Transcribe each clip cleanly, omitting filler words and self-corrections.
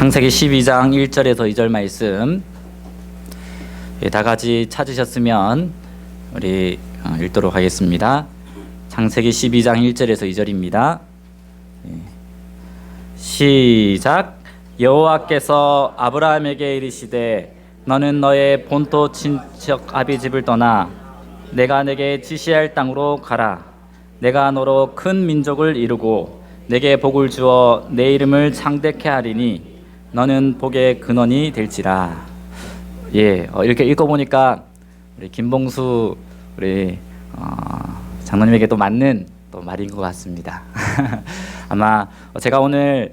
창세기 12장 1절에서 2절 말씀 다 같이 찾으셨으면 우리 읽도록 하겠습니다. 창세기 12장 1절에서 2절입니다. 시작. 여호와께서 아브라함에게 이르시되 너는 너의 본토 친척 아비 집을 떠나 내가 내게 지시할 땅으로 가라. 내가 너로 큰 민족을 이루고 내게 복을 주어 내 이름을 창대케 하리니 너는 복의 근원이 될지라. 이렇게 읽어보니까 우리 김봉수 우리 장로님에게 또 맞는 또 말인 것 같습니다. 아마 제가 오늘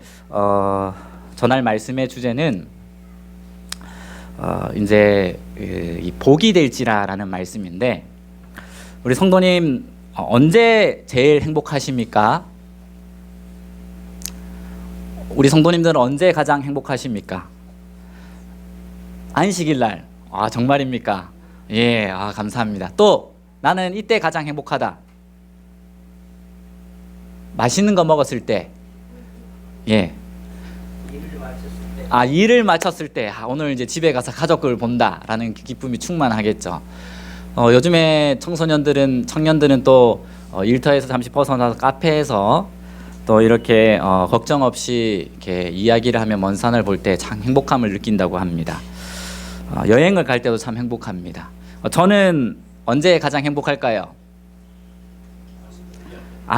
전할 말씀의 주제는 이제 이 복이 될지라라는 말씀인데, 우리 성도님 언제 제일 행복하십니까? 우리 성도님들은 언제 가장 행복하십니까? 안식일 날. 정말입니까? 감사합니다. 또 나는 이때 가장 행복하다. 맛있는 거 먹었을 때. 일을 마쳤을 때. 오늘 이제 집에 가서 가족을 본다라는 기쁨이 충만하겠죠. 요즘에 청년들은 또 일터에서 잠시 벗어나서 카페에서 또 이렇게 걱정 없이 이렇게 이야기를 하며 먼 산을 볼 때 참 행복함을 느낀다고 합니다. 여행을 갈 때도 참 행복합니다. 저는 언제 가장 행복할까요?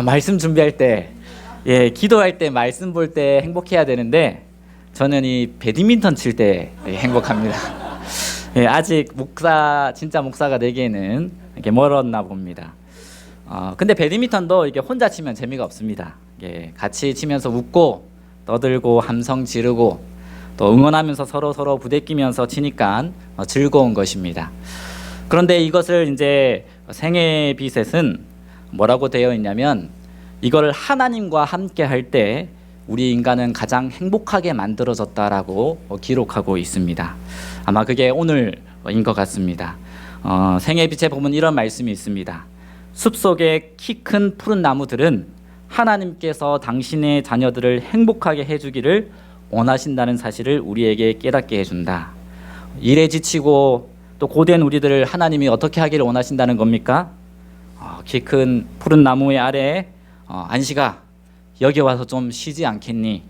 말씀 준비할 때, 기도할 때, 말씀 볼 때 행복해야 되는데, 저는 이 배드민턴 칠 때 행복합니다. 아직 진짜 목사가 되기에는 이렇게 멀었나 봅니다. 근데 배드민턴도 이게 혼자 치면 재미가 없습니다. 같이 치면서 웃고 떠들고 함성 지르고 또 응원하면서 서로 부대끼면서 치니까 즐거운 것입니다. 그런데 이것을 이제 생애 비셋은 뭐라고 되어 있냐면, 이걸 하나님과 함께 할 때 우리 인간은 가장 행복하게 만들어졌다라고 기록하고 있습니다. 아마 그게 오늘인 것 같습니다. 생애 빛에 보면 이런 말씀이 있습니다. 숲속의 키 큰 푸른 나무들은 하나님께서 당신의 자녀들을 행복하게 해주기를 원하신다는 사실을 우리에게 깨닫게 해준다. 일에 지치고 또 고된 우리들을 하나님이 어떻게 하기를 원하신다는 겁니까? 키 큰 푸른 나무의 아래에 안식아, 여기 와서 좀 쉬지 않겠니?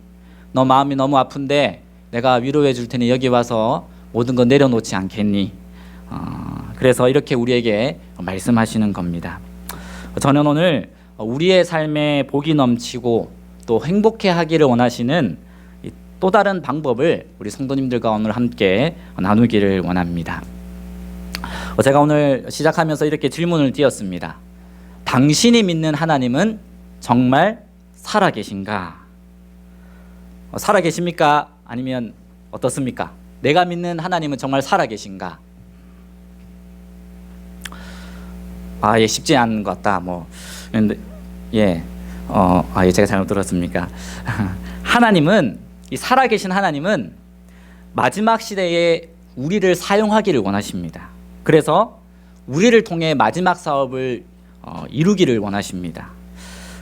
너 마음이 너무 아픈데 내가 위로해 줄 테니 여기 와서 모든 거 내려놓지 않겠니? 그래서 이렇게 우리에게 말씀하시는 겁니다. 저는 오늘 우리의 삶에 복이 넘치고 또 행복해 하기를 원하시는 또 다른 방법을 우리 성도님들과 오늘 함께 나누기를 원합니다. 제가 오늘 시작하면서 이렇게 질문을 띄웠습니다. 당신이 믿는 하나님은 정말 살아계신가? 살아계십니까? 아니면 어떻습니까? 내가 믿는 하나님은 정말 살아계신가? 쉽지 않은 것 같다. 제가 잘못 들었습니까? 하나님은, 이 살아계신 하나님은 마지막 시대에 우리를 사용하기를 원하십니다. 그래서 우리를 통해 마지막 사업을 이루기를 원하십니다.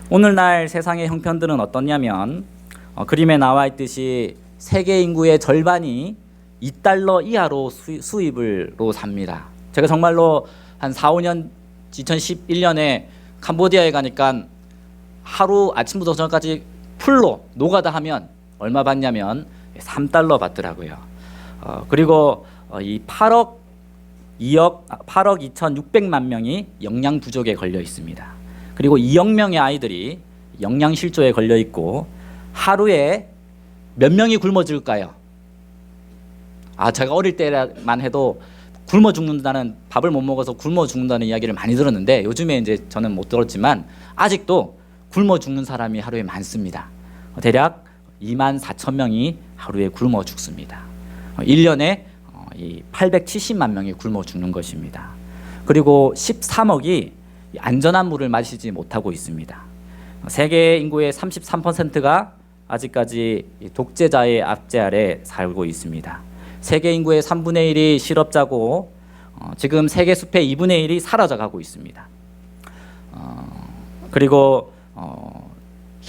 오늘날 세상의 형편들은 어떠냐면, 그림에 나와 있듯이 세계 인구의 절반이 $2 이하로 수입으로 삽니다. 제가 정말로 한 4-5년 2011년에 캄보디아에 가니까 하루 아침부터 저녁까지 풀로 노가다 하면 얼마 받냐면 $3 받더라고요. 그리고 이 8억 2,600만 명이 영양 부족에 걸려 있습니다. 그리고 2억 명의 아이들이 영양 실조에 걸려 있고, 하루에 몇 명이 굶어 죽을까요? 제가 어릴 때만 해도 굶어 죽는다는, 밥을 못 먹어서 굶어 죽는다는 이야기를 많이 들었는데, 요즘에 이제 저는 못 들었지만 아직도 굶어 죽는 사람이 하루에 많습니다. 대략 24,000명이 하루에 굶어 죽습니다. 1년에 870만 명이 굶어 죽는 것입니다. 그리고 13억이 안전한 물을 마시지 못하고 있습니다. 세계 인구의 33%가 아직까지 독재자의 압제 아래 살고 있습니다. 세계 인구의 3분의 1이 실업자고, 지금 세계 숲의 2분의 1이 사라져가고 있습니다. 그리고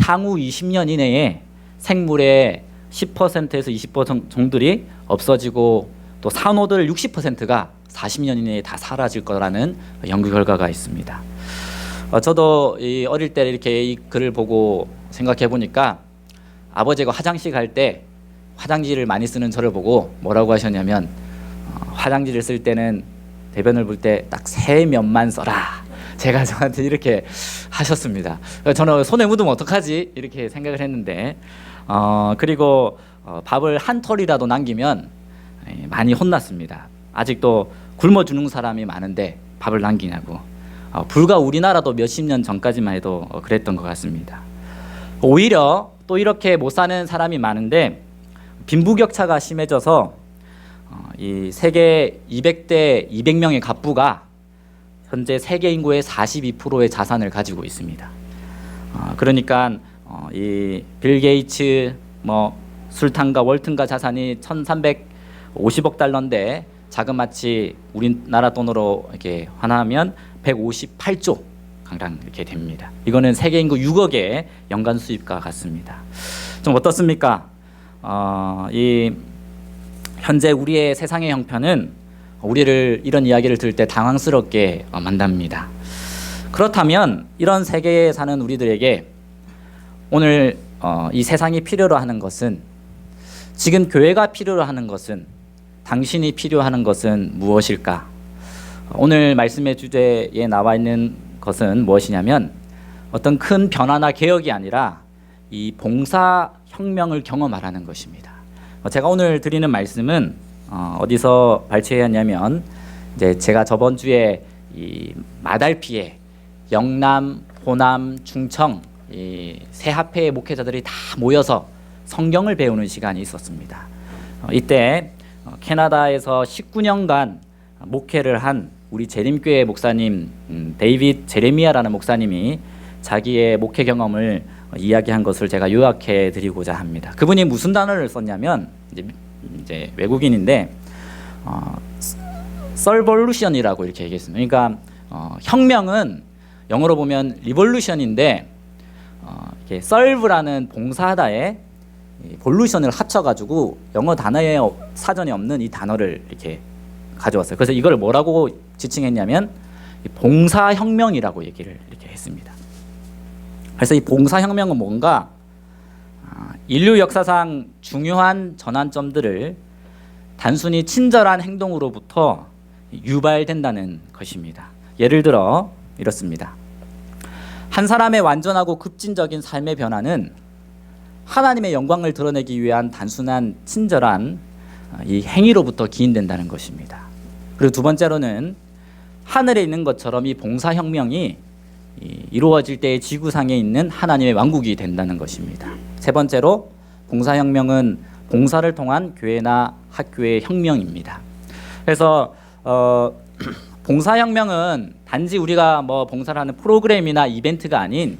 향후 20년 이내에 생물의 10%에서 20% 정도들이 없어지고 또 산호들 60%가 40년 이내에 다 사라질 거라는 연구 결과가 있습니다. 저도 이 어릴 때 이렇게 이 글을 보고 생각해 보니까 아버지가 화장실 갈 때 화장지를 많이 쓰는 저를 보고 뭐라고 하셨냐면 화장지를 쓸 때는 대변을 볼 때 딱 세 면만 써라. 제가 저한테 이렇게 하셨습니다. 저는 손에 묻으면 어떡하지? 이렇게 생각을 했는데 그리고 밥을 한 톨이라도 남기면 많이 혼났습니다. 아직도 굶어 죽는 사람이 많은데 밥을 남기냐고. 불과 우리나라도 몇십 년 전까지만 해도 그랬던 것 같습니다. 오히려 또 이렇게 못 사는 사람이 많은데 빈부격차가 심해져서 이 세계 200대 200명의 갑부가 현재 세계 인구의 42%의 자산을 가지고 있습니다. 그러니까 이 빌 게이츠, 뭐 술탄과 월튼가 자산이 1,350억 달러인데 자그마치 우리나라 돈으로 이렇게 환하면 158조 강당 이렇게 됩니다. 이거는 세계 인구 6억의 연간 수입과 같습니다. 좀 어떻습니까? 이 현재 우리의 세상의 형편은 우리를 이런 이야기를 들을 때 당황스럽게 만납니다. 그렇다면 이런 세계에 사는 우리들에게 오늘 이 세상이 필요로 하는 것은, 지금 교회가 필요로 하는 것은, 당신이 필요하는 것은 무엇일까? 오늘 말씀의 주제에 나와 있는 것은 무엇이냐면 어떤 큰 변화나 개혁이 아니라 이 봉사혁명을 경험하라는 것입니다. 제가 오늘 드리는 말씀은 어디서 발췌했냐면 이제 제가 저번 주에 이 마달피에 영남, 호남, 충청 이 세 합회의 목회자들이 다 모여서 성경을 배우는 시간이 있었습니다. 이때 캐나다에서 19년간 목회를 한 우리 재림교회 목사님 데이빗 제레미야라는 목사님이 자기의 목회 경험을 이야기한 것을 제가 요약해 드리고자 합니다. 그분이 무슨 단어를 썼냐면 이제 외국인인데 썰볼루션이라고 이렇게 얘기했습니다. 그러니까 혁명은 영어로 보면 리볼루션인데 이렇게 썰브라는 봉사하다에 볼루션을 합쳐가지고 영어 단어에 사전에 없는 이 단어를 이렇게 가져왔어요. 그래서 이걸 뭐라고 지칭했냐면 봉사혁명이라고 얘기를 이렇게 했습니다. 그래서 이 봉사혁명은 뭔가 인류 역사상 중요한 전환점들을 단순히 친절한 행동으로부터 유발된다는 것입니다. 예를 들어 이렇습니다. 한 사람의 완전하고 급진적인 삶의 변화는 하나님의 영광을 드러내기 위한 단순한 친절한 이 행위로부터 기인된다는 것입니다. 그리고 두 번째로는 하늘에 있는 것처럼 이 봉사혁명이 이루어질 때의 지구상에 있는 하나님의 왕국이 된다는 것입니다. 세 번째로 봉사혁명은 봉사를 통한 교회나 학교의 혁명입니다. 그래서 봉사혁명은 단지 우리가 뭐 봉사를 하는 프로그램이나 이벤트가 아닌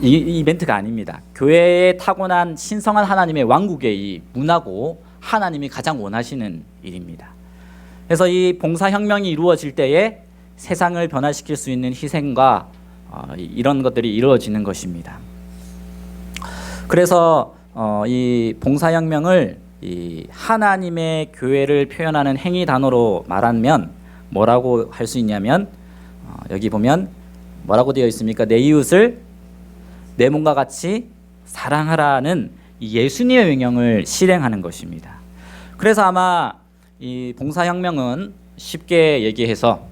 이벤트가 아닙니다. 교회에 타고난 신성한 하나님의 왕국의 이 문화고 하나님이 가장 원하시는 일입니다. 그래서 이 봉사혁명이 이루어질 때에 세상을 변화시킬 수 있는 희생과 이런 것들이 이루어지는 것입니다. 그래서 이 봉사혁명을 이 하나님의 교회를 표현하는 행위 단어로 말하면 뭐라고 할 수 있냐면 여기 보면 뭐라고 되어 있습니까? 내 이웃을 내 몸과 같이 사랑하라는 이 예수님의 명령을 실행하는 것입니다. 그래서 아마 이 봉사혁명은 쉽게 얘기해서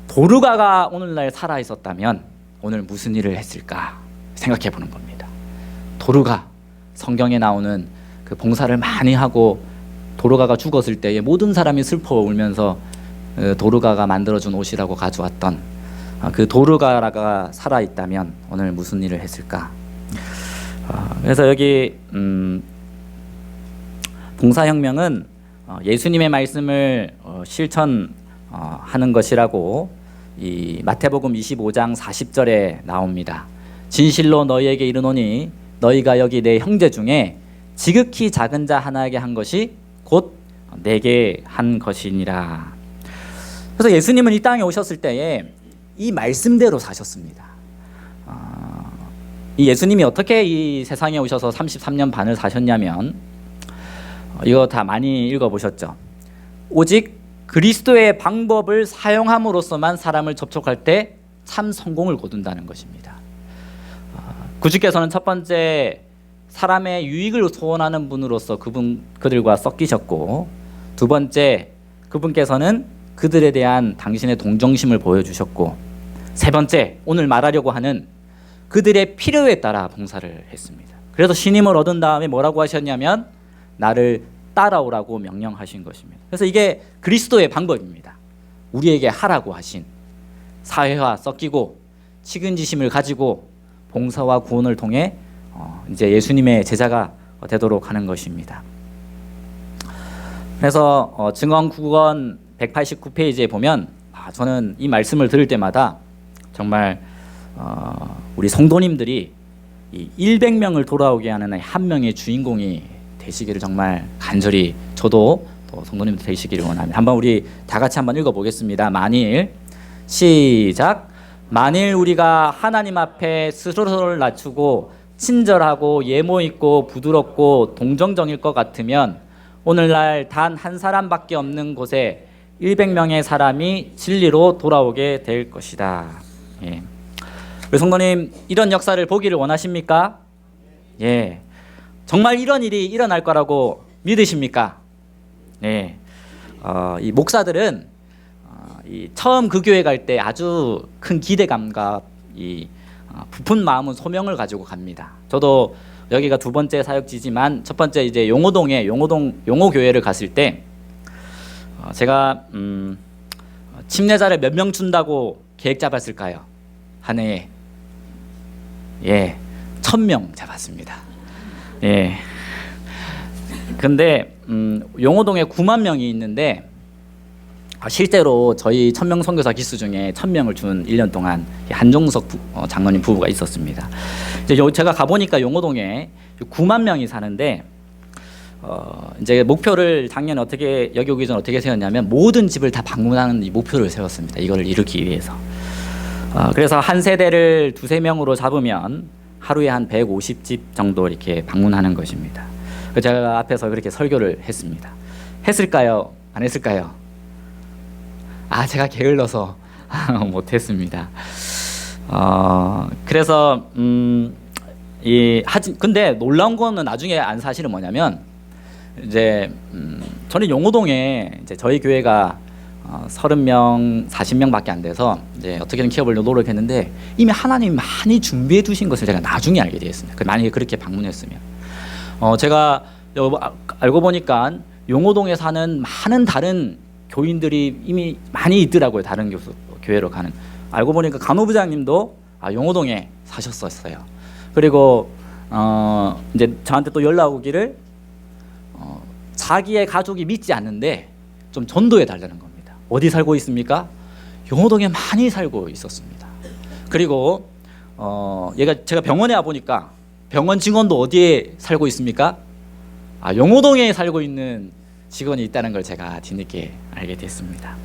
도르가가 오늘날 살아 있었다면 오늘 무슨 일을 했을까 생각해 보는 겁니다. 도르가, 성경에 나오는 그 봉사를 많이 하고 도르가가 죽었을 때에 모든 사람이 슬퍼 울면서 도르가가 만들어준 옷이라고 가져왔던 그 도르가가 살아있다면 오늘 무슨 일을 했을까. 그래서 여기 봉사혁명은 예수님의 말씀을 실천하는 것이라고 이 마태복음 25장 40절에 나옵니다. 진실로 너희에게 이르노니 너희가 여기 내 형제 중에 지극히 작은 자 하나에게 한 것이 곧 내게 한 것이니라. 그래서 예수님은 이 땅에 오셨을 때에 이 말씀대로 사셨습니다. 이 예수님이 어떻게 이 세상에 오셔서 33년 반을 사셨냐면 이거 다 많이 읽어보셨죠. 오직 그리스도의 방법을 사용함으로써만 사람을 접촉할 때 참 성공을 거둔다는 것입니다. 구주께서는 첫 번째 사람의 유익을 소원하는 분으로서 그들과 섞이셨고, 두 번째 그분께서는 그들에 대한 당신의 동정심을 보여주셨고, 세 번째 오늘 말하려고 하는 그들의 필요에 따라 봉사를 했습니다. 그래서 신임을 얻은 다음에 뭐라고 하셨냐면 나를 따라오라고 명령하신 것입니다. 그래서 이게 그리스도의 방법입니다. 우리에게 하라고 하신 사회와 섞이고 측은지심을 가지고 봉사와 구원을 통해 이제 예수님의 제자가 되도록 하는 것입니다. 그래서 증언 189페이지에 보면 저는 이 말씀을 들을 때마다 정말 우리 성도님들이 이 100명을 돌아오게 하는 한 명의 주인공이 되시기를 정말 간절히 저도 또 성도님들 되시기를 원합니다. 한번 우리 다 같이 한번 읽어보겠습니다. 시작. 만일 우리가 하나님 앞에 스스로를 낮추고 친절하고 예모 있고 부드럽고 동정적일 것 같으면 오늘날 단 한 사람밖에 없는 곳에 100명의 사람이 진리로 돌아오게 될 것이다. 예. 우리 성도님, 이런 역사를 보기를 원하십니까? 예. 정말 이런 일이 일어날 거라고 믿으십니까? 네. 이 목사들은 처음 그 교회 갈 때 아주 큰 기대감과 부푼 마음은 소명을 가지고 갑니다. 저도 여기가 두 번째 사역지지만 첫 번째 이제 용호동에 용호교회를 갔을 때 제가 침례자를 몇 명 준다고 계획 잡았을까요? 한 해에 1000명 잡았습니다. 예. 근데 용호동에 9만 명이 있는데 실제로 저희 1000명 선교사 기수 중에 1000명을 준 1년 동안 한종석 장로님 부부가 있었습니다. 이제 제가 가보니까 용호동에 9만 명이 사는데 이제 목표를 작년에 여기 오기 전에 어떻게 세웠냐면 모든 집을 다 방문하는 이 목표를 세웠습니다. 이거를 이루기 위해서. 그래서 한 세대를 두세 명으로 잡으면 하루에 한 150집 정도 이렇게 방문하는 것입니다. 제가 앞에서 그렇게 설교를 했습니다. 했을까요? 안 했을까요? 제가 게을러서 못했습니다. 그래서 근데 놀라운 거는 나중에 안 사실은 뭐냐면 이제 저는 용호동에 이제 저희 교회가 30명, 40명밖에 안 돼서 이제 어떻게든 키워보려고 노력했는데 이미 하나님이 많이 준비해 두신 것을 제가 나중에 알게 되었습니다. 만약에 그렇게 방문했으면 제가 알고 보니까 용호동에 사는 많은 다른 교인들이 이미 많이 있더라고요. 다른 교회로 가는. 알고 보니까 간호부장님도 용호동에 사셨었어요. 그리고 이제 저한테 또 연락 오기를 자기의 가족이 믿지 않는데 좀 전도해 달라는 겁니다. 어디 살고 있습니까? 용호동에 많이 살고 있었습니다. 그리고 제가 병원에 와 보니까 병원 직원도 어디에 살고 있습니까? 용호동에 살고 있는 직원이 있다는 걸 제가 뒤늦게 알게 됐습니다.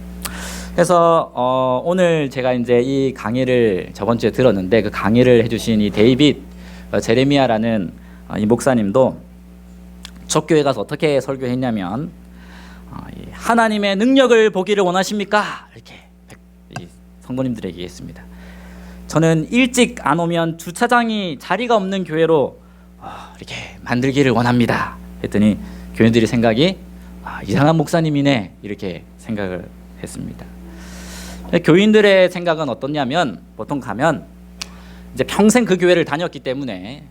그래서 오늘 제가 이제 이 강의를 저번 주에 들었는데 그 강의를 해주신 이 데이빗 제레미야라는 이 목사님도 첫 교회 가서 어떻게 설교했냐면 하나님의 능력을 보기를 원하십니까? 이렇게 성도님들에게 얘기했습니다. 저는 일찍 안 오면 주차장이 자리가 없는 교회로 이렇게 만들기를 원합니다. 했더니 교인들이 생각이 이상한 목사님이네 이렇게 생각을 했습니다. 교인들의 생각은 어떻냐면 보통 가면 이제 평생 그 교회를 다녔기 때문에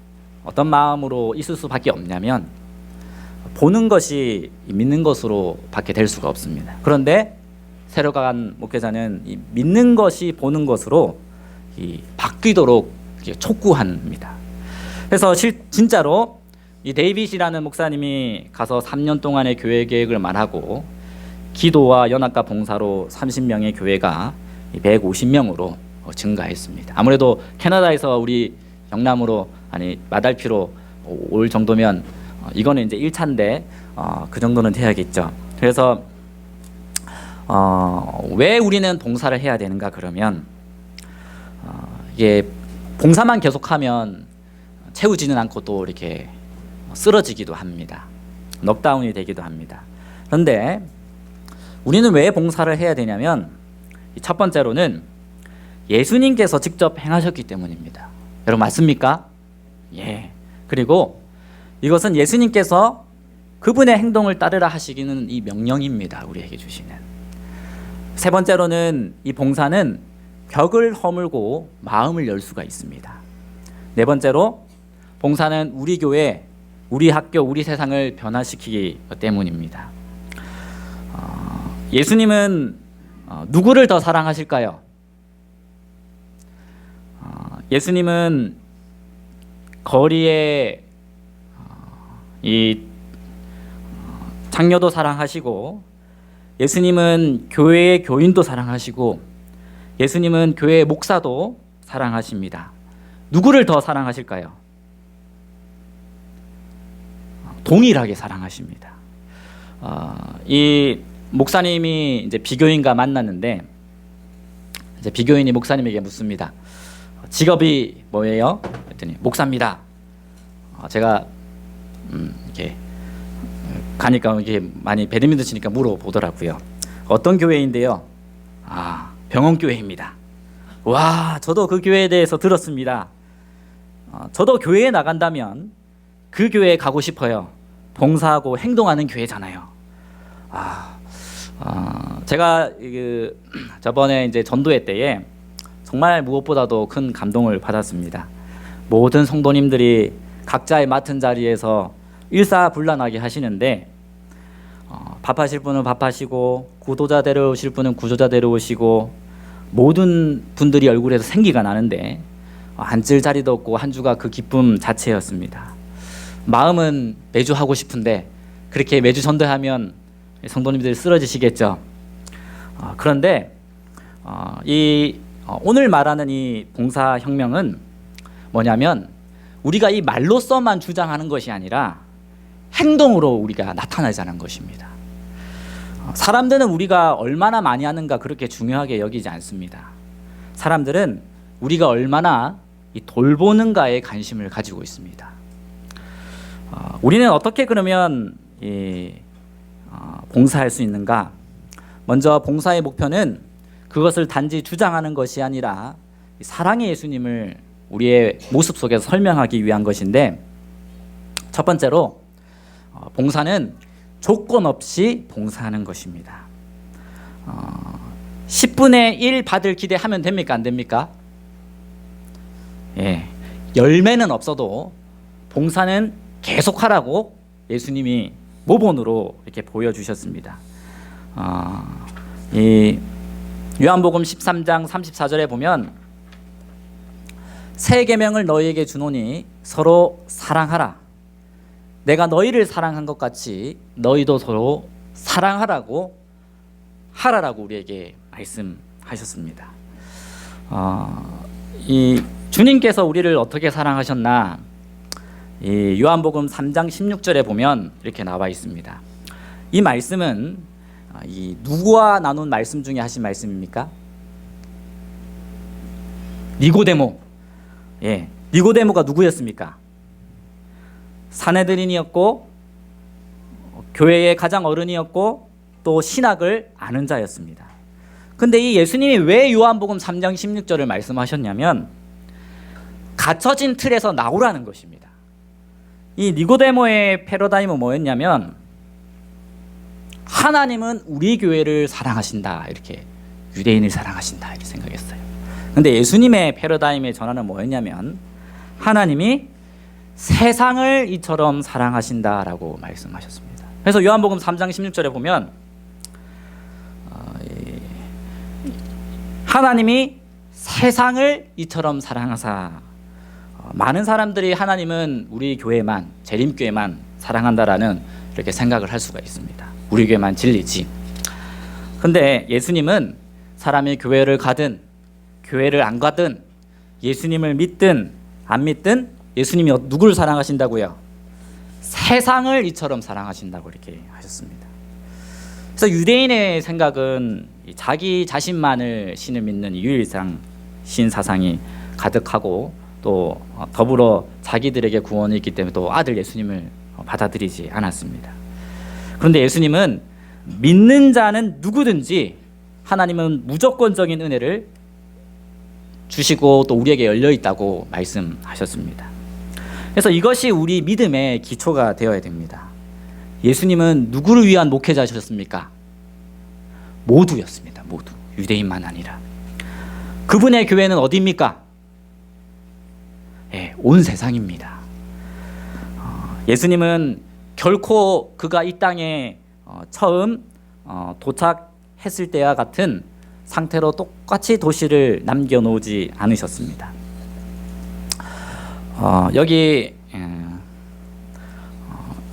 어떤 마음으로 있을 수밖에 없냐면 보는 것이 믿는 것으로 밖에 될 수가 없습니다. 그런데 새로 간 목회자는 이 믿는 것이 보는 것으로 바뀌도록 촉구합니다. 그래서 진짜로 이 데이빗이라는 목사님이 가서 3년 동안의 교회 계획을 말하고 기도와 연합과 봉사로 30명의 교회가 150명으로 증가했습니다. 아무래도 캐나다에서 우리 영남으로 마달피로 올 정도면 이거는 이제 1차인데 그 정도는 돼야겠죠. 그래서 왜 우리는 봉사를 해야 되는가 그러면 이게 봉사만 계속하면 채우지는 않고 또 이렇게 쓰러지기도 합니다. 넉다운이 되기도 합니다. 그런데 우리는 왜 봉사를 해야 되냐면 첫 번째로는 예수님께서 직접 행하셨기 때문입니다. 여러분 맞습니까? 예. 그리고 이것은 예수님께서 그분의 행동을 따르라 하시기는 이 명령입니다. 우리에게 주시는. 세 번째로는 이 봉사는 벽을 허물고 마음을 열 수가 있습니다. 네 번째로 봉사는 우리 교회, 우리 학교, 우리 세상을 변화시키기 때문입니다. 예수님은 누구를 더 사랑하실까요? 예수님은 거리에 이 장녀도 사랑하시고, 예수님은 교회의 교인도 사랑하시고, 예수님은 교회의 목사도 사랑하십니다. 누구를 더 사랑하실까요? 동일하게 사랑하십니다. 이 목사님이 이제 비교인과 만났는데, 이제 비교인이 목사님에게 묻습니다. 직업이 뭐예요? 그랬더니 목사입니다. 제가 이렇게 가니까 이게 많이 배드민턴 치니까 물어보더라고요. 어떤 교회인데요? 병원 교회입니다. 와, 저도 그 교회에 대해서 들었습니다. 저도 교회에 나간다면 그 교회에 가고 싶어요. 봉사하고 행동하는 교회잖아요. 제가 저번에 이제 전도회 때에 정말 무엇보다도 큰 감동을 받았습니다. 모든 성도님들이 각자의 맡은 자리에서 일사불란하게 하시는데, 밥하실 분은 밥하시고, 구도자 데려오실 분은 구조자 데려오시고, 모든 분들이 얼굴에서 생기가 나는데 앉을 자리도 없고 한 주가 그 기쁨 자체였습니다. 마음은 매주 하고 싶은데 그렇게 매주 전도하면 성도님들이 쓰러지시겠죠. 그런데 오늘 말하는 이 봉사혁명은 뭐냐면, 우리가 이 말로서만 주장하는 것이 아니라 행동으로 우리가 나타나자는 것입니다. 사람들은 우리가 얼마나 많이 하는가 그렇게 중요하게 여기지 않습니다. 사람들은 우리가 얼마나 이 돌보는가에 관심을 가지고 있습니다. 우리는 어떻게 그러면 봉사할 수 있는가? 먼저 봉사의 목표는 그것을 단지 주장하는 것이 아니라 사랑의 예수님을 우리의 모습 속에서 설명하기 위한 것인데, 첫 번째로 봉사는 조건 없이 봉사하는 것입니다. 10분의 1 받을 기대하면 됩니까? 안 됩니까? 예, 열매는 없어도 봉사는 계속하라고 예수님이 모본으로 이렇게 보여주셨습니다. 이 요한복음 13장 34절에 보면, 새 계명을 너희에게 주노니 서로 사랑하라. 내가 너희를 사랑한 것 같이 너희도 서로 사랑하라고 하라라고 우리에게 말씀하셨습니다. 이 주님께서 우리를 어떻게 사랑하셨나? 이 요한복음 3장 16절에 보면 이렇게 나와 있습니다. 이 말씀은 이 누구와 나눈 말씀 중에 하신 말씀입니까? 니고데모. 예, 니고데모가 누구였습니까? 사내들인이었고, 교회의 가장 어른이었고, 또 신학을 아는 자였습니다. 근데 이 예수님이 왜 요한복음 3장 16절을 말씀하셨냐면, 갇혀진 틀에서 나오라는 것입니다. 이 니고데모의 패러다임은 뭐였냐면, 하나님은 우리 교회를 사랑하신다, 이렇게 유대인을 사랑하신다 이렇게 생각했어요. 근데 예수님의 패러다임의 전환은 뭐였냐면, 하나님이 세상을 이처럼 사랑하신다라고 말씀하셨습니다. 그래서 요한복음 3장 16절에 보면 하나님이 세상을 이처럼 사랑하사, 많은 사람들이 하나님은 우리 교회만, 재림교회만 사랑한다라는 이렇게 생각을 할 수가 있습니다. 우리 교회만 진리지. 근데 예수님은 사람이 교회를 가든 교회를 안 가든, 예수님을 믿든 안 믿든 예수님이 누구를 사랑하신다고요? 세상을 이처럼 사랑하신다고 이렇게 하셨습니다. 그래서 유대인의 생각은 자기 자신만을 신을 믿는 유일상 신 사상이 가득하고, 또 더불어 자기들에게 구원이 있기 때문에 또 아들 예수님을 받아들이지 않았습니다. 그런데 예수님은 믿는 자는 누구든지 하나님은 무조건적인 은혜를 주시고 또 우리에게 열려 있다고 말씀하셨습니다. 그래서 이것이 우리 믿음의 기초가 되어야 됩니다. 예수님은 누구를 위한 목회자셨습니까? 모두였습니다. 모두. 유대인만 아니라. 그분의 교회는 어디입니까? 예, 온 세상입니다. 예수님은 결코 그가 이 땅에 처음 도착했을 때와 같은 상태로 똑같이 도시를 남겨놓지 않으셨습니다. 여기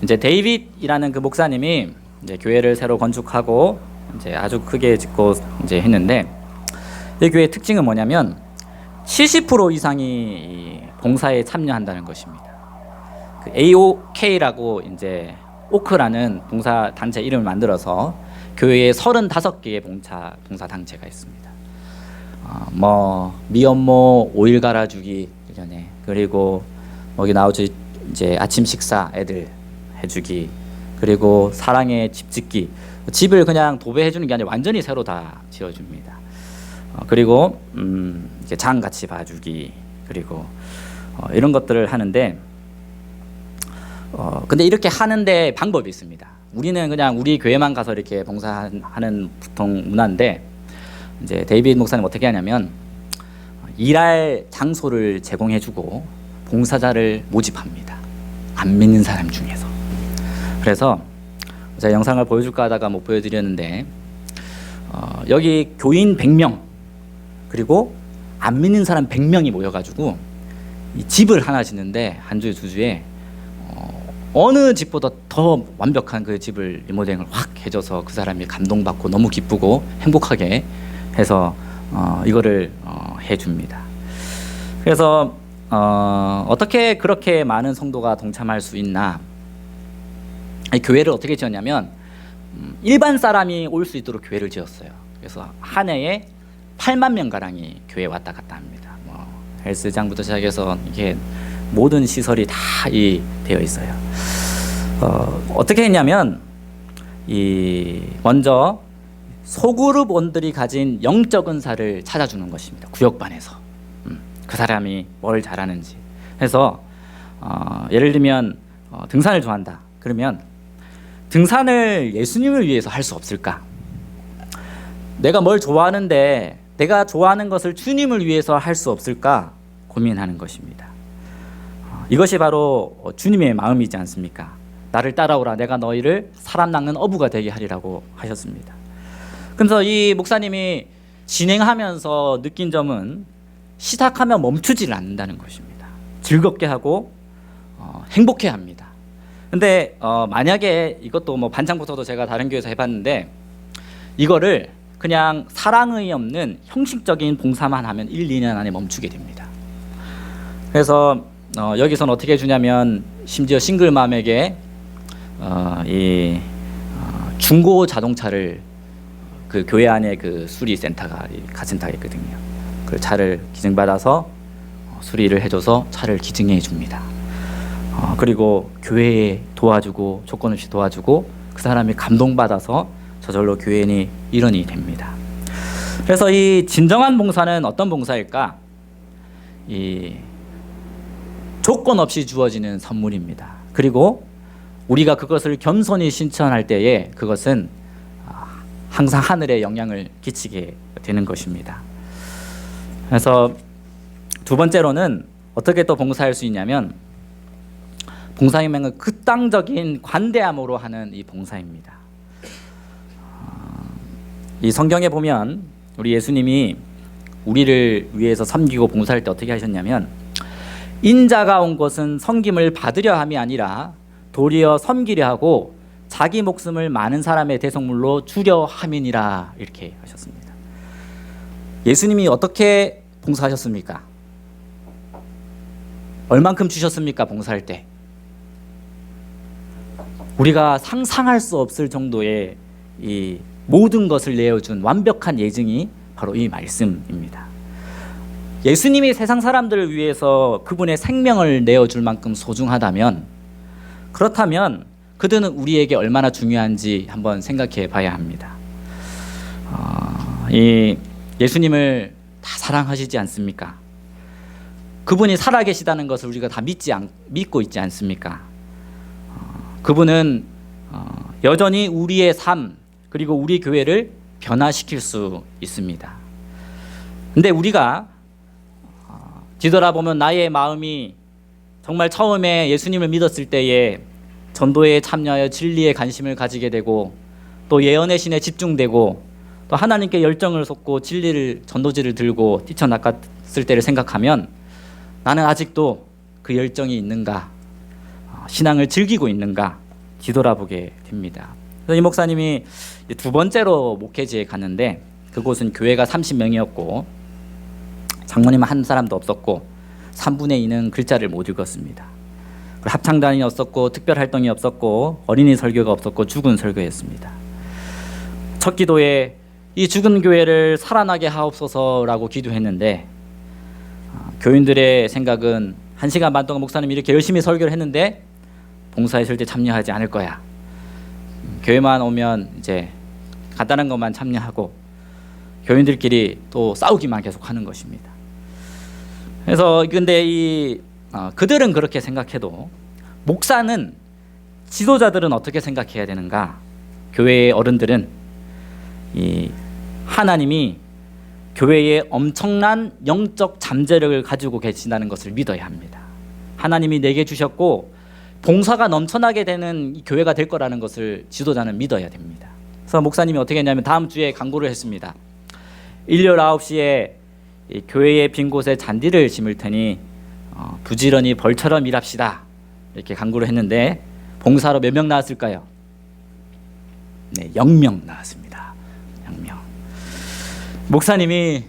이제 데이빗이라는 그 목사님이 이제 교회를 새로 건축하고 이제 아주 크게 짓고 이제 했는데, 이 교회의 특징은 뭐냐면 70% 이상이 봉사에 참여한다는 것입니다. 그 AOK라고 이제 오크라는 봉사 단체 이름을 만들어서 교회에 35개의 봉사 단체가 있습니다. 뭐 미연모 오일 갈아주기 전에, 그리고 여기 나오죠 이제 아침 식사 애들 해주기, 그리고 사랑의 집 짓기, 집을 그냥 도배해 주는 게 아니라 완전히 새로 다 지어줍니다. 그리고 이제 장 같이 봐주기, 그리고 이런 것들을 하는데, 근데 이렇게 하는데 방법이 있습니다. 우리는 그냥 우리 교회만 가서 이렇게 봉사하는 보통 문화인데, 이제 데이빗 목사님 어떻게 하냐면 일할 장소를 제공해주고 봉사자를 모집합니다. 안 믿는 사람 중에서. 그래서 제가 영상을 보여줄까 하다가 못 보여드렸는데, 여기 교인 100명 그리고 안 믿는 사람 100명이 모여가지고 이 집을 하나 짓는데, 한 주에 두 주에 어느 집보다 더 완벽한 그 집을 리모델링을 확 해줘서 그 사람이 감동받고 너무 기쁘고 행복하게 해서 이거를 해줍니다. 그래서 어떻게 그렇게 많은 성도가 동참할 수 있나? 교회를 어떻게 지었냐면 일반 사람이 올 수 있도록 교회를 지었어요. 그래서 한 해에 8만 명 가량이 교회에 왔다 갔다 합니다. 뭐 헬스장부터 시작해서 이게 모든 시설이 다 되어 있어요. 어떻게 했냐면 먼저 소그룹원들이 가진 영적 은사를 찾아주는 것입니다. 구역반에서 그 사람이 뭘 잘하는지 해서 예를 들면 등산을 좋아한다. 그러면 등산을 예수님을 위해서 할 수 없을까? 내가 뭘 좋아하는데 내가 좋아하는 것을 주님을 위해서 할 수 없을까 고민하는 것입니다. 이것이 바로 주님의 마음이지 않습니까? 나를 따라오라, 내가 너희를 사람 낚는 어부가 되게 하리라고 하셨습니다. 그래서 이 목사님이 진행하면서 느낀 점은 시작하면 멈추지를 않는다는 것입니다. 즐겁게 하고 행복해 합니다. 근데 만약에 이것도 뭐 반창부터도 제가 다른 교회에서 해봤는데, 이거를 그냥 사랑의 없는 형식적인 봉사만 하면 1, 2년 안에 멈추게 됩니다. 그래서 여기서는 어떻게 해주냐면 심지어 싱글맘에게 중고 자동차를 그 교회 안에 그 수리 센터가 가센터가 있거든요. 그 차를 기증받아서 수리를 해줘서 차를 기증해 줍니다. 그리고 교회에 도와주고 조건 없이 도와주고 그 사람이 감동받아서 저절로 교회인이 일원이 됩니다. 그래서 이 진정한 봉사는 어떤 봉사일까? 이 조건 없이 주어지는 선물입니다. 그리고 우리가 그것을 겸손히 신천할 때에 그것은 항상 하늘에 영향을 끼치게 되는 것입니다. 그래서 두 번째로는 어떻게 또 봉사할 수 있냐면, 봉사행명은 극단적인 관대함으로 하는 이 봉사입니다. 이 성경에 보면 우리 예수님이 우리를 위해서 섬기고 봉사할 때 어떻게 하셨냐면, 인자가 온 것은 섬김을 받으려 함이 아니라 도리어 섬기려 하고 자기 목숨을 많은 사람의 대속물로 주려 함이니라, 이렇게 하셨습니다. 예수님이 어떻게 봉사하셨습니까? 얼만큼 주셨습니까? 봉사할 때 우리가 상상할 수 없을 정도의 이 모든 것을 내어준 완벽한 예증이 바로 이 말씀입니다. 예수님이 세상 사람들을 위해서 그분의 생명을 내어줄 만큼 소중하다면, 그렇다면 그들은 우리에게 얼마나 중요한지 한번 생각해 봐야 합니다. 이 예수님을 다 사랑하시지 않습니까? 그분이 살아계시다는 것을 우리가 다 믿고 있지 않습니까? 그분은 여전히 우리의 삶 그리고 우리 교회를 변화시킬 수 있습니다. 근데 우리가 뒤돌아보면 나의 마음이 정말 처음에 예수님을 믿었을 때에 전도에 참여하여 진리에 관심을 가지게 되고 또 예언의 신에 집중되고 또 하나님께 열정을 쏟고 진리를 전도지를 들고 뛰쳐나갔을 때를 생각하면 나는 아직도 그 열정이 있는가, 신앙을 즐기고 있는가 뒤돌아보게 됩니다. 그래서 이 목사님이 두 번째로 목회지에 갔는데 그곳은 교회가 30명이었고 장모님 한 사람도 없었고 3분의 2는 글자를 못 읽었습니다. 합창단이 없었고 특별활동이 없었고 어린이 설교가 없었고 죽은 설교였습니다. 첫 기도에 이 죽은 교회를 살아나게 하옵소서라고 기도했는데 교인들의 생각은 1시간 반 동안 목사님이 이렇게 열심히 설교를 했는데 봉사에 절대 참여하지 않을 거야. 교회만 오면 이제 간단한 것만 참여하고 교인들끼리 또 싸우기만 계속 하는 것입니다. 그래서 근데 그들은 그렇게 생각해도 목사는, 지도자들은 어떻게 생각해야 되는가? 교회의 어른들은 이 하나님이 교회에 엄청난 영적 잠재력을 가지고 계신다는 것을 믿어야 합니다. 하나님이 내게 주셨고 봉사가 넘쳐나게 되는 이 교회가 될 거라는 것을 지도자는 믿어야 됩니다. 그래서 목사님이 어떻게 했냐면 다음 주에 강구를 했습니다. 일요일 9시에 이 교회의 빈 곳에 잔디를 심을 테니 부지런히 벌처럼 일합시다. 이렇게 강구를 했는데 봉사로 몇 명 나왔을까요? 네, 0명 나왔습니다. 0명. 목사님이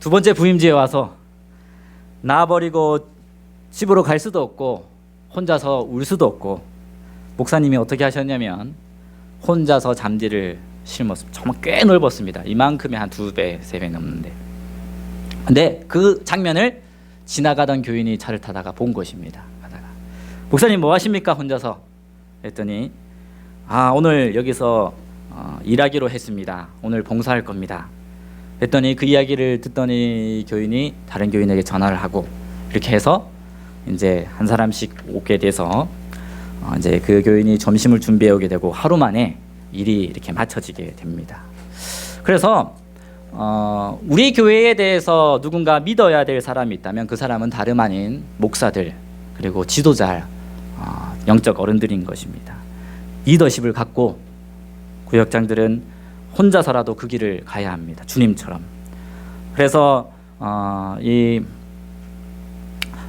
두 번째 부임지에 와서 나와버리고 집으로 갈 수도 없고 혼자서 울 수도 없고 목사님이 어떻게 하셨냐면 혼자서 잔디를 심었습니다. 정말 꽤 넓었습니다. 이만큼이 한 2배, 3배 넘는데. 근데 그 장면을 지나가던 교인이 차를 타다가 본 것입니다. 가다가 목사님 뭐 하십니까 혼자서? 했더니 오늘 여기서 일하기로 했습니다. 오늘 봉사할 겁니다. 했더니 그 이야기를 듣더니 교인이 다른 교인에게 전화를 하고 이렇게 해서 이제 한 사람씩 오게 돼서 이제 그 교인이 점심을 준비해 오게 되고 하루 만에 일이 이렇게 맞춰지게 됩니다. 그래서 우리 교회에 대해서 누군가 믿어야 될 사람이 있다면 그 사람은 다름 아닌 목사들 그리고 지도자, 영적 어른들인 것입니다. 리더십을 갖고 구역장들은 혼자서라도 그 길을 가야 합니다. 주님처럼. 그래서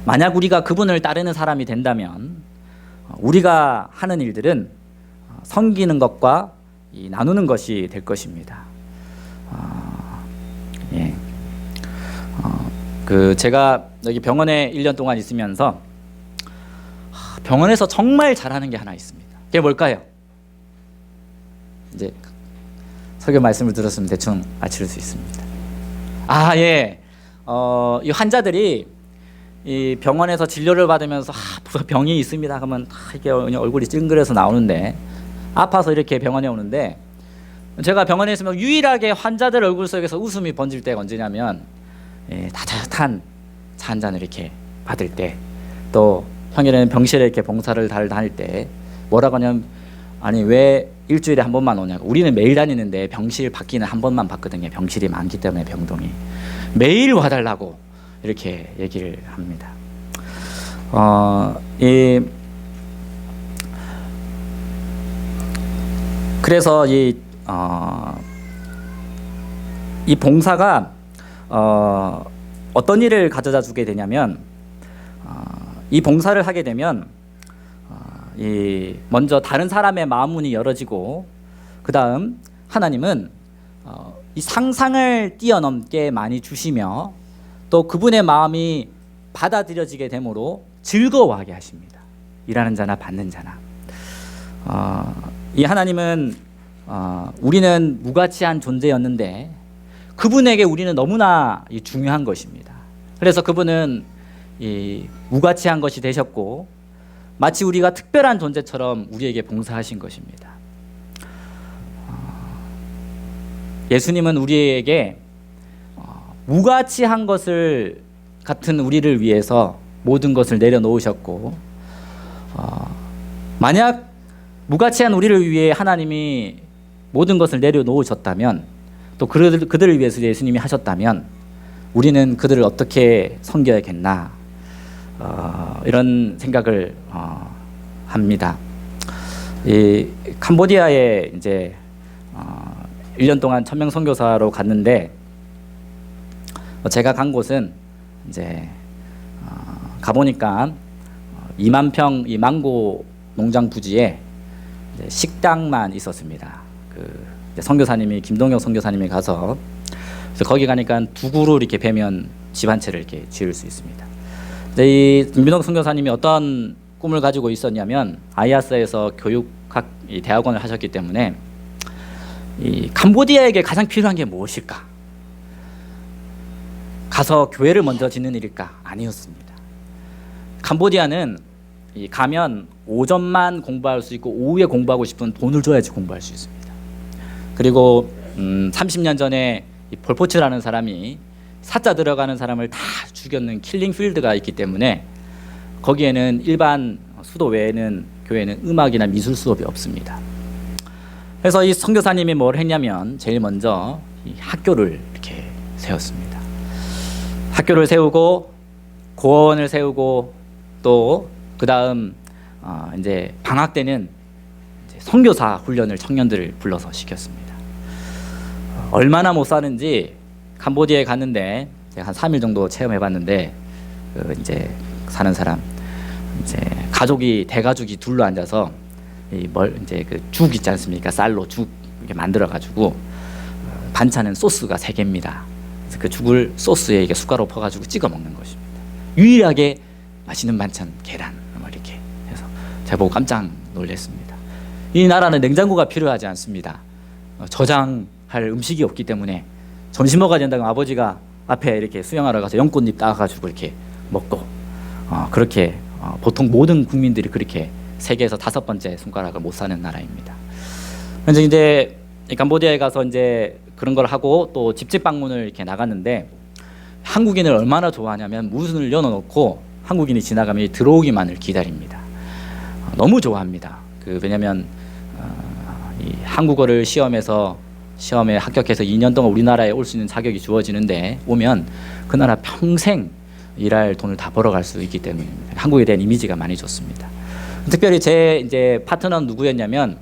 만약 우리가 그분을 따르는 사람이 된다면 우리가 하는 일들은 섬기는 것과 나누는 것이 될 것입니다. 제가 여기 병원에 1년 동안 있으면서 병원에서 정말 잘하는 게 하나 있습니다. 그게 뭘까요? 이제 설교 말씀을 들었으면 대충 맞힐 수 있습니다. 이 환자들이 이 병원에서 진료를 받으면서 병이 있습니다. 그러면 이게 얼굴이 찡그려서 나오는데 아파서 이렇게 병원에 오는데 제가 병원에 있으면 유일하게 환자들 얼굴 속에서 웃음이 번질 때가 언제냐면 따뜻한 차 한 잔을 이렇게 받을 때, 또 평일에는 병실에 이렇게 봉사를 다닐 때 뭐라고 하냐면 왜 일주일에 한 번만 오냐고. 우리는 매일 다니는데 병실 받기는 한 번만 받거든요. 병실이 많기 때문에 병동이 매일 와달라고 이렇게 얘기를 합니다. 그래서 이 봉사가 어떤 일을 가져다 주게 되냐면 이 봉사를 하게 되면 먼저 다른 사람의 마음 문이 열어지고 그 다음 하나님은 이 상상을 뛰어넘게 많이 주시며 또 그분의 마음이 받아들여지게 되므로 즐거워하게 하십니다. 일하는 자나 받는 자나. 이 하나님은 우리는 무가치한 존재였는데 그분에게 우리는 너무나 중요한 것입니다. 그래서 그분은 이 무가치한 것이 되셨고 마치 우리가 특별한 존재처럼 우리에게 봉사하신 것입니다. 예수님은 우리에게 무가치한 것을 같은 우리를 위해서 모든 것을 내려놓으셨고, 만약 무가치한 우리를 위해 하나님이 모든 것을 내려놓으셨다면, 또 그들을 위해서 예수님이 하셨다면 우리는 그들을 어떻게 섬겨야겠나, 이런 생각을 합니다. 이 캄보디아에 이제 1년 동안 천명 선교사로 갔는데, 제가 간 곳은 이제 가보니까 2만 평 이 망고 농장 부지에 식당만 있었습니다. 그 선교사님이 김동혁 선교사님이 가서, 그래서 거기 가니까 두 그루 이렇게 베면 집 한 채를 이렇게 지을 수 있습니다. 이 김동혁 선교사님이 어떤 꿈을 가지고 있었냐면, 아이아스에서 교육학 대학원을 하셨기 때문에 이 캄보디아에게 가장 필요한 게 무엇일까? 가서 교회를 먼저 짓는 일일까? 아니었습니다. 캄보디아는 가면 오전만 공부할 수 있고 오후에 공부하고 싶은 돈을 줘야지 공부할 수 있습니다. 그리고 30년 전에 폴포츠라는 사람이 사자 들어가는 사람을 다 죽였는 킬링 필드가 있기 때문에 거기에는 일반 수도 외에는 교회는 음악이나 미술 수업이 없습니다. 그래서 이 선교사님이 뭘 했냐면 제일 먼저 이 학교를 이렇게 세웠습니다. 학교를 세우고 고원을 세우고 또 그 다음 이제 방학 때는 이제 선교사 훈련을 청년들을 불러서 시켰습니다. 얼마나 못 사는지 캄보디아에 갔는데 제가 한 3일 정도 체험해봤는데, 이제 사는 사람 이제 가족이 대가족이 둘러 앉아서 이제 그 죽 있지 않습니까? 쌀로 죽 이렇게 만들어 가지고 반찬은 소스가 3개입니다. 그래서 그 죽을 소스에 이게 숟가락 퍼가지고 찍어 먹는 것입니다. 유일하게 맛있는 반찬 계란 이렇게 해서 제가 보고 깜짝 놀랐습니다. 이 나라는 냉장고가 필요하지 않습니다. 저장할 음식이 없기 때문에 점심 먹어야 된다고 아버지가 앞에 이렇게 수영하러 가서 연꽃잎 따가지고 이렇게 먹고, 그렇게 보통 모든 국민들이 그렇게 세계에서 5번째 손가락을 못 사는 나라입니다. 그래서 이제 캄보디아에 가서 이제 그런 걸 하고 또 집집 방문을 이렇게 나갔는데, 한국인을 얼마나 좋아하냐면 문을 열어놓고 한국인이 지나가면 들어오기만을 기다립니다. 너무 좋아합니다. 왜냐하면 이 한국어를 시험에 합격해서 2년 동안 우리나라에 올 수 있는 자격이 주어지는데, 오면 그 나라 평생 일할 돈을 다 벌어갈 수 있기 때문입니다. 한국에 대한 이미지가 많이 좋습니다. 특별히 제 이제 파트너는 누구였냐면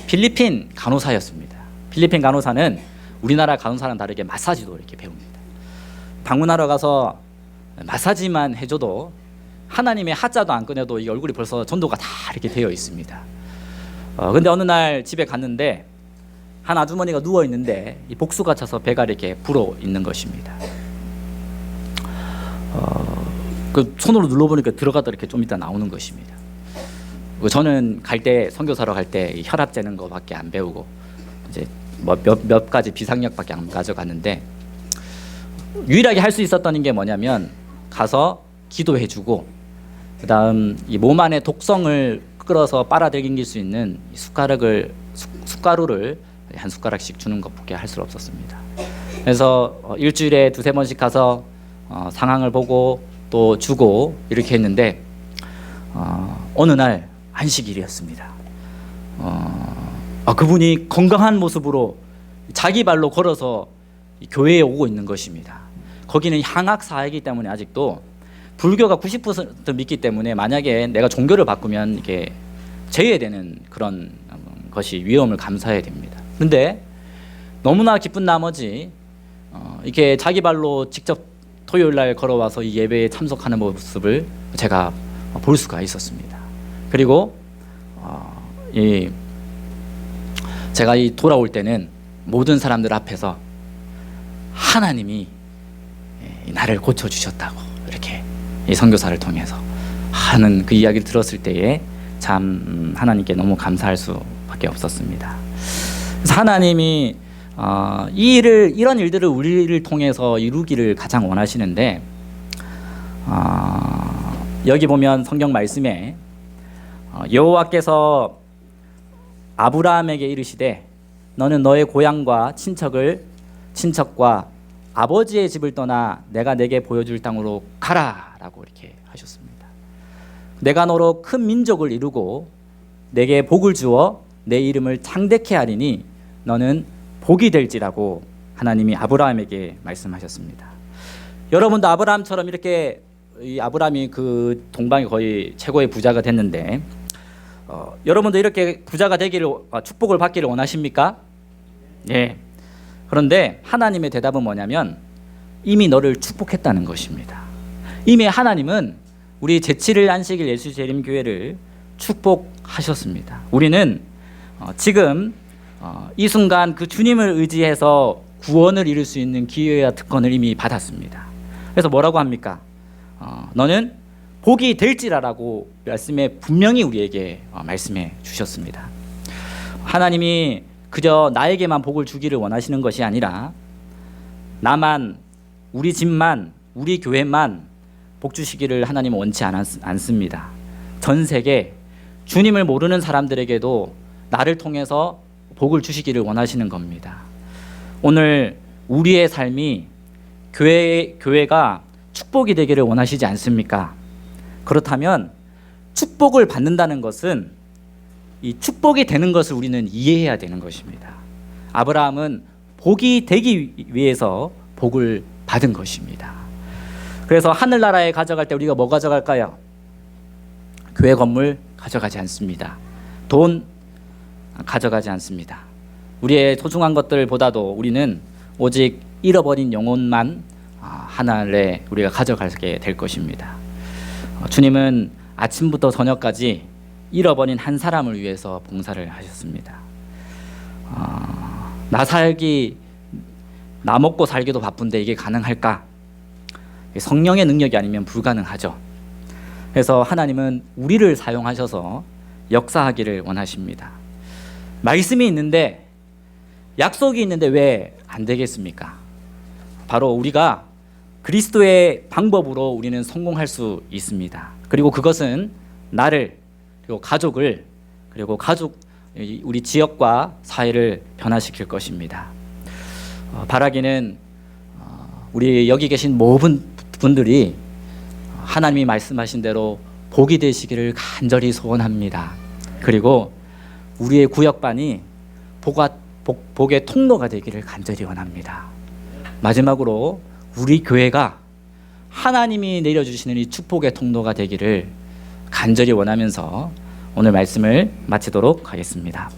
필리핀 간호사였습니다. 필리핀 간호사는 우리나라 간호사랑 다르게 마사지도 이렇게 배웁니다. 방문하러 가서 마사지만 해줘도 하나님의 하자도 안 꺼내도 이 얼굴이 벌써 전도가 다 이렇게 되어 있습니다. 근데 어느 날 집에 갔는데 한 아주머니가 누워 있는데 이 복수가 차서 배가 이렇게 불어 있는 것입니다. 그 손으로 눌러보니까 들어가다 이렇게 좀 이따 나오는 것입니다. 저는 갈 때 선교사로 갈 때 혈압 재는 거밖에 안 배우고 이제 몇 가지 비상약밖에 안 가져갔는데, 유일하게 할 수 있었던 게 뭐냐면 가서 기도해주고, 그 다음 이 몸 안에 독성을 끌어서 빨아들일 수 있는 숟가루를 한 숟가락씩 주는 것밖에 할 수 없었습니다. 그래서 일주일에 2-3번씩 가서 상황을 보고 또 주고 이렇게 했는데, 어느 날 안식일이었습니다. 그분이 건강한 모습으로 자기 발로 걸어서 교회에 오고 있는 것입니다. 거기는 향학사이기 때문에 아직도 불교가 90% 믿기 때문에 만약에 내가 종교를 바꾸면 이게 제외되는 그런 것이 위험을 감수해야 됩니다. 그런데 너무나 기쁜 나머지 이렇게 자기 발로 직접 토요일 날 걸어와서 이 예배에 참석하는 모습을 제가 볼 수가 있었습니다. 그리고 제가 돌아올 때는 모든 사람들 앞에서 하나님이 나를 고쳐주셨다고 이렇게 이 선교사를 통해서 하는 그 이야기를 들었을 때에 참 하나님께 너무 감사할 수밖에 없었습니다. 그래서 하나님이 이런 일들을 우리를 통해서 이루기를 가장 원하시는데, 여기 보면 성경 말씀에 여호와께서 아브라함에게 이르시되 너는 너의 고향과 친척과 아버지의 집을 떠나 내가 내게 보여줄 땅으로 가라라고 이렇게 하셨습니다. 내가 너로 큰 민족을 이루고 내게 복을 주어 내 이름을 창대케 하리니 너는 복이 될지라고 하나님이 아브라함에게 말씀하셨습니다. 여러분도 아브라함처럼 이렇게 이 아브라함이 그 동방의 거의 최고의 부자가 됐는데 여러분도 이렇게 부자가 되기를 축복을 받기를 원하십니까? 예. 그런데 하나님의 대답은 뭐냐면 이미 너를 축복했다는 것입니다. 이미 하나님은 우리 제7일 안식일 예수재림교회를 축복하셨습니다. 우리는 지금 이 순간 그 주님을 의지해서 구원을 이룰 수 있는 기회와 특권을 이미 받았습니다. 그래서 뭐라고 합니까? 너는 복이 될지라라고 말씀에 분명히 우리에게 말씀해 주셨습니다. 하나님이 그저 나에게만 복을 주기를 원하시는 것이 아니라 나만, 우리 집만, 우리 교회만 복 주시기를 하나님은 원치 않습니다. 전 세계 주님을 모르는 사람들에게도 나를 통해서 복을 주시기를 원하시는 겁니다. 오늘 우리의 삶이 교회가 축복이 되기를 원하시지 않습니까? 그렇다면 축복을 받는다는 것은 이 축복이 되는 것을 우리는 이해해야 되는 것입니다. 아브라함은 복이 되기 위해서 복을 받은 것입니다. 그래서 하늘나라에 가져갈 때 우리가 뭐 가져갈까요? 교회 건물 가져가지 않습니다. 돈 가져가지 않습니다. 우리의 소중한 것들보다도 우리는 오직 잃어버린 영혼만 하늘에 우리가 가져가게 될 것입니다. 주님은 아침부터 저녁까지 잃어버린 한 사람을 위해서 봉사를 하셨습니다. 나 먹고 살기도 바쁜데 이게 가능할까? 성령의 능력이 아니면 불가능하죠. 그래서 하나님은 우리를 사용하셔서 역사하기를 원하십니다. 말씀이 있는데, 약속이 있는데 왜 안 되겠습니까? 바로 우리가 그리스도의 방법으로 우리는 성공할 수 있습니다. 그리고 그것은 나를, 그리고 가족을, 그리고 우리 지역과 사회를 변화시킬 것입니다. 바라기는 우리 여기 계신 모든 분들이 하나님이 말씀하신 대로 복이 되시기를 간절히 소원합니다. 그리고 우리의 구역반이 복의 통로가 되기를 간절히 원합니다. 마지막으로 우리 교회가 하나님이 내려주시는 이 축복의 통로가 되기를 간절히 원하면서 오늘 말씀을 마치도록 하겠습니다.